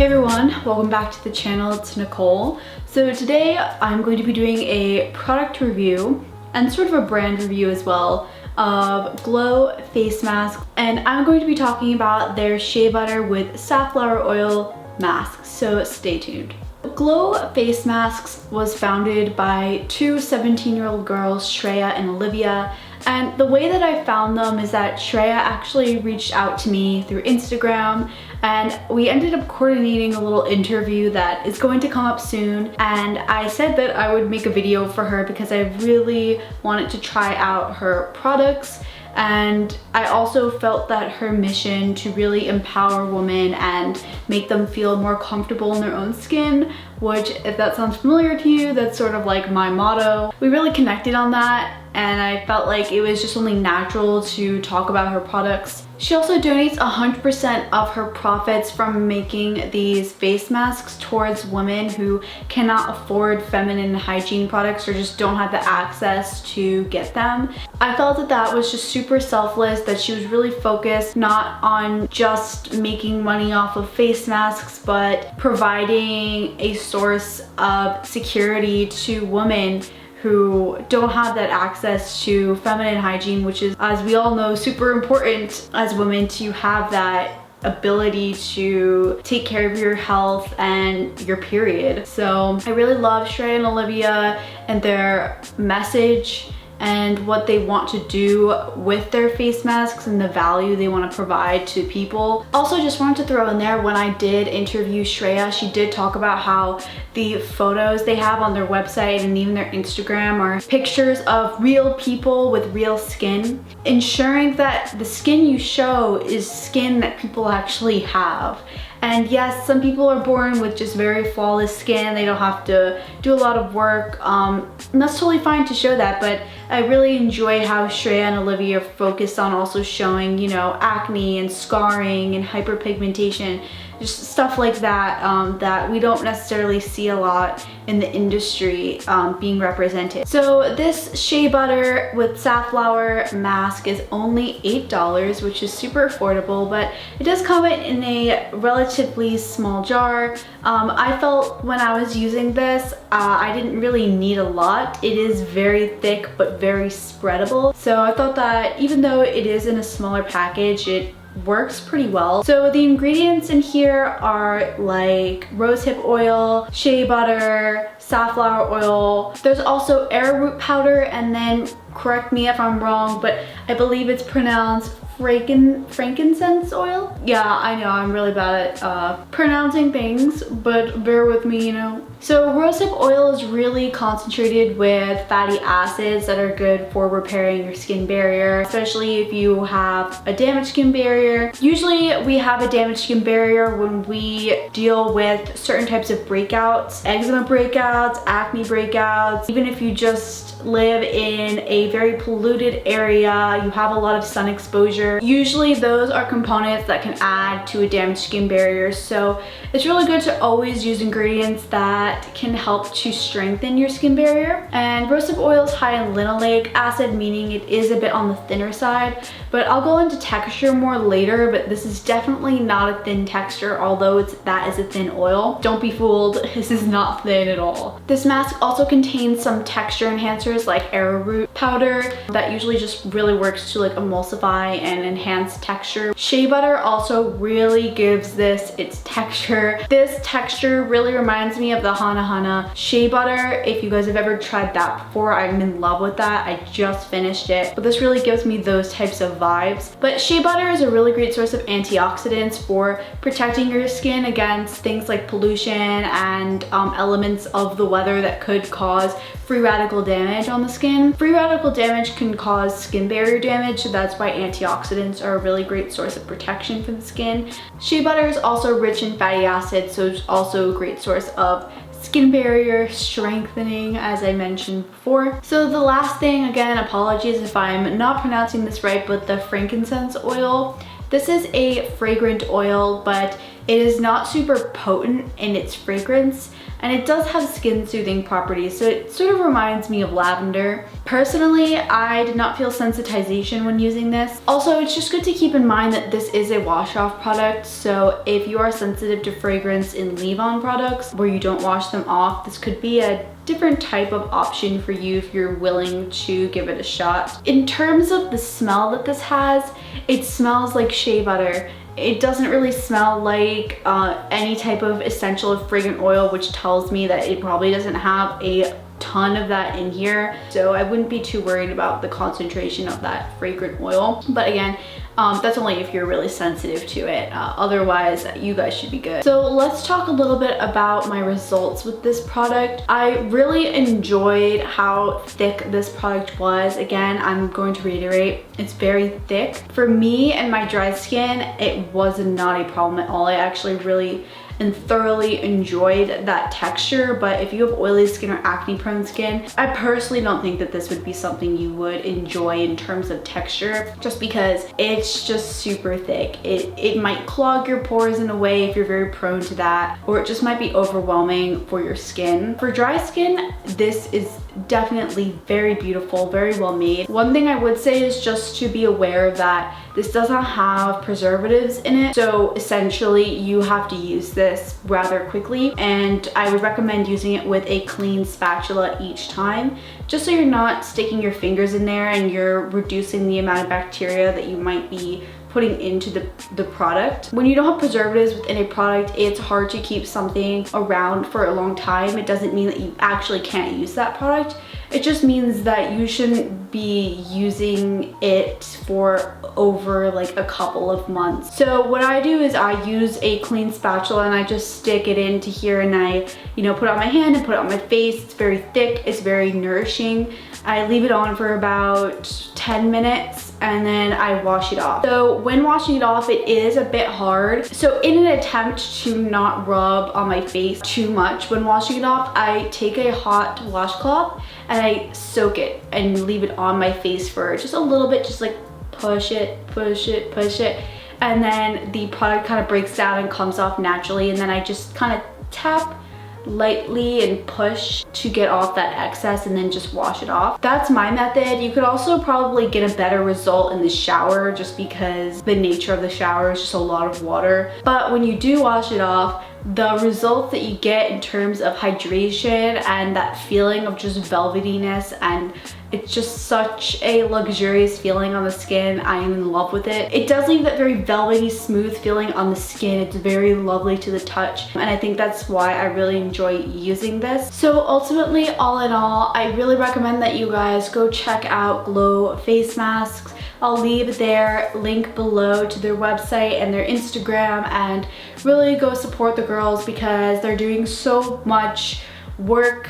Hey everyone, welcome back to the channel. It's Nicole. So today I'm going to be doing a product review and sort of a brand review as well of Glow face mask, and I'm going to be talking about their shea butter with safflower oil mask, so stay tuned. Glow face masks was founded by two 17-year-old girls, Shreya and Olivia, and the way that I found them is that Shreya actually reached out to me through Instagram, and we ended up coordinating a little interview that is going to come up soon, and I said that I would make a video for her because I really wanted to try out her products. And I also felt that her mission to really empower women and make them feel more comfortable in their own skin, which, if that sounds familiar to you, that's sort of like my motto. We really connected on that, and I felt like it was just only natural to talk about her products. She also donates 100% of her profits from making these face masks towards women who cannot afford feminine hygiene products or just don't have the access to get them. I felt that that was just super selfless, that she was really focused not on just making money off of face masks, but providing a source of security to women who don't have that access to feminine hygiene, which is, as we all know, super important as women to have that ability to take care of your health and your period. So I really love Shreya and Olivia and their message and what they want to do with their face masks and the value they want to provide to people. Also, just wanted to throw in there, when I did interview Shreya, she did talk about how the photos they have on their website and even their Instagram are pictures of real people with real skin, ensuring that the skin you show is skin that people actually have. And yes, some people are born with just very flawless skin. They don't have to do a lot of work. And that's totally fine to show that, but I really enjoy how Shreya and Olivia focused on also showing, you know, acne and scarring and hyperpigmentation, just stuff like that, that we don't necessarily see a lot in the industry being represented. So this shea butter with safflower mask is only $8, which is super affordable, but it does come in a relatively small jar. I felt when I was using this, I didn't really need a lot. It is very thick but very spreadable. So I thought that even though it is in a smaller package, it works pretty well. So the ingredients in here are like rosehip oil, shea butter, safflower oil. There's also arrowroot powder, and then, correct me if I'm wrong, but I believe it's pronounced frankincense oil. Yeah, I know I'm really bad at pronouncing things, but bear with me, you know. So rosehip oil is really concentrated with fatty acids that are good for repairing your skin barrier, especially if you have a damaged skin barrier. Usually we have a damaged skin barrier when we deal with certain types of breakouts, eczema breakouts, acne breakouts. Even if you just live in a very polluted area, you have a lot of sun exposure, usually those are components that can add to a damaged skin barrier. So it's really good to always use ingredients that can help to strengthen your skin barrier. And rosehip oil is high in linoleic acid, meaning it is a bit on the thinner side, but I'll go into texture more later. But this is definitely not a thin texture, although that is a thin oil. Don't be fooled, this is not thin at all. This mask also contains some texture enhancers like arrowroot powder that usually just really works to like emulsify and enhance texture. Shea butter also really gives this its texture. This texture really reminds me of the Hana Hana shea butter. If you guys have ever tried that before, I'm in love with that. I just finished it, but this really gives me those types of vibes. But shea butter is a really great source of antioxidants for protecting your skin against things like pollution and elements of the weather that could cause free radical damage on the skin. Free radical damage can cause skin barrier damage, so that's why antioxidants are a really great source of protection for the skin. Shea butter is also rich in fatty acids, so it's also a great source of skin barrier strengthening, as I mentioned before. So the last thing, again, apologies if I'm not pronouncing this right, but the frankincense oil, This is a fragrant oil, but it is not super potent in its fragrance, and it does have skin soothing properties, so it sort of reminds me of lavender. Personally, I did not feel sensitization when using this. Also, it's just good to keep in mind that this is a wash-off product, so if you are sensitive to fragrance in leave-on products where you don't wash them off, this could be a different type of option for you if you're willing to give it a shot. In terms of the smell that this has, it smells like shea butter. It doesn't really smell like any type of essential or fragrant oil, which tells me that it probably doesn't have a ton of that in here, so I wouldn't be too worried about the concentration of that fragrant oil. But again, that's only if you're really sensitive to it. Otherwise, you guys should be good. So let's talk a little bit about my results with this product. I really enjoyed how thick this product was. Again, I'm going to reiterate, it's very thick. For me and my dry skin, it was not a problem at all. I actually really and thoroughly enjoyed that texture. But if you have oily skin or acne prone skin, I personally don't think that this would be something you would enjoy in terms of texture, just because it's just super thick. It might clog your pores in a way if you're very prone to that, or it just might be overwhelming for your skin. For dry skin, this is definitely very beautiful, very well made. One thing I would say is just to be aware that this doesn't have preservatives in it, so essentially you have to use this rather quickly, and I would recommend using it with a clean spatula each time, just so you're not sticking your fingers in there and you're reducing the amount of bacteria that you might be putting into the product. When you don't have preservatives within a product, it's hard to keep something around for a long time. It doesn't mean that you actually can't use that product. It just means that you shouldn't be using it for over like a couple of months. So what I do is I use a clean spatula and I just stick it into here, and I, put it on my hand and put it on my face. It's very thick, it's very nourishing. I leave it on for about 10 minutes and then I wash it off. So when washing it off, it is a bit hard. So in an attempt to not rub on my face too much when washing it off, I take a hot washcloth and I soak it and leave it on my face for just a little bit, just like push it, push it, push it. And then the product kind of breaks down and comes off naturally, and then I just kind of tap lightly and push to get off that excess and then just wash it off. That's my method. You could also probably get a better result in the shower, just because the nature of the shower is just a lot of water. But when you do wash it off, the results that you get in terms of hydration and that feeling of just velvetyness, and it's just such a luxurious feeling on the skin. I am in love with it. It does leave that very velvety, smooth feeling on the skin. It's very lovely to the touch, and I think that's why I really enjoy using this. So ultimately, all in all, I really recommend that you guys go check out Glow face masks. I'll leave their link below to their website and their Instagram, and really go support the girls because they're doing so much work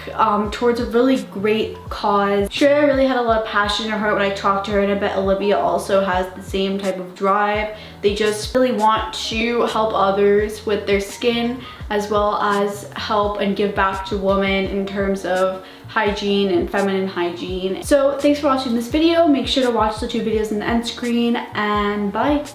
towards a really great cause. Shreya really had a lot of passion in her heart when I talked to her, and I bet Olivia also has the same type of drive. They just really want to help others with their skin, as well as help and give back to women in terms of hygiene and feminine hygiene. So thanks for watching this video. Make sure to watch the 2 videos in the end screen, and bye.